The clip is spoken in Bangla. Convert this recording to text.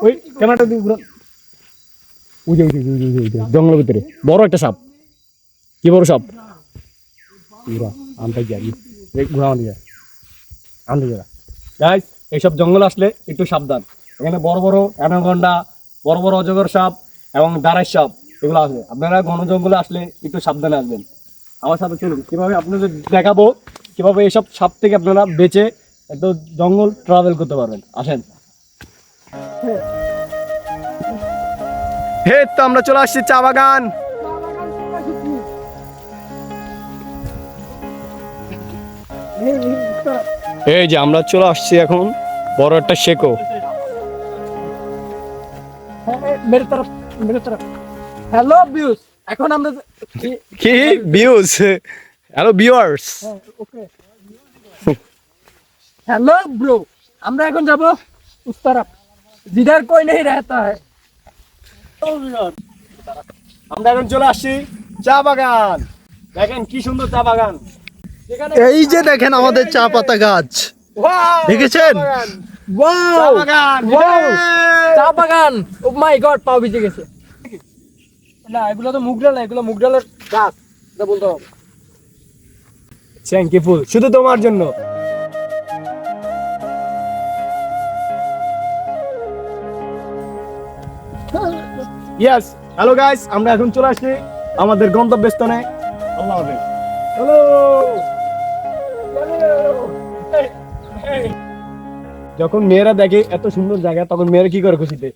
ওই ক্যামেরাটা দিয়ে ঘুরান। ওই যে জঙ্গলের ভিতরে বড় একটা সাপ। কি বড় সাপ? আনতে গিয়ে ঘুরা আনতে গিয়ে গাইস, এইসব জঙ্গল আসলে একটু সাবধান। এখানে বড় বড় অ্যানাকোন্ডা, বড় বড় অজগর সাপ এবং দাঁড়াই সাপ এগুলো আছে। আপনারা ঘন জঙ্গলে আসলে একটু সাবধানে আসবেন। আমার সাথে চলুন, কিভাবে আপনাদের দেখাবো কিভাবে এইসব সাপ থেকে আপনারা বেঁচে একটু জঙ্গল ট্রাভেল করতে পারবেন। আসেন। হে, তো আমরা চলে আসছি চা বাগান। এই যে আমরা চলে আসছি এখন বড় একটা শেকো। হ্যালো ভিউস, এখন আমরা কি views? Hello viewers. Okay, hello bro, আমরা এখন যাব उस तरफ जिधर कोई नहीं रहता है। আমরা এখন চলে আসছি চা বাগান। দেখেন কি সুন্দর চা বাগান। এই যে দেখেন আমাদের চা পাতা গাছ, দেখেছেন? চা বাগান, চা বাগান। ও মাই গড, পাও ভিজে গেছে। না, এগুলো তো মুগডাল, এগুলো মুগডালের গাছ, এটা বলতে হবে। থ্যাংক ইউ ফুল, শুধু তোমার জন্য। ইয়েস, হ্যালো গাইস, আমরা এখন চলে আসছি আমাদের গন্তব্যস্থানে। আল্লাহ হাফেজ। হ্যালো। যখন মেয়েরা দেখে এত সুন্দর জায়গা, তখন মেয়েরা কি করে খুশিতে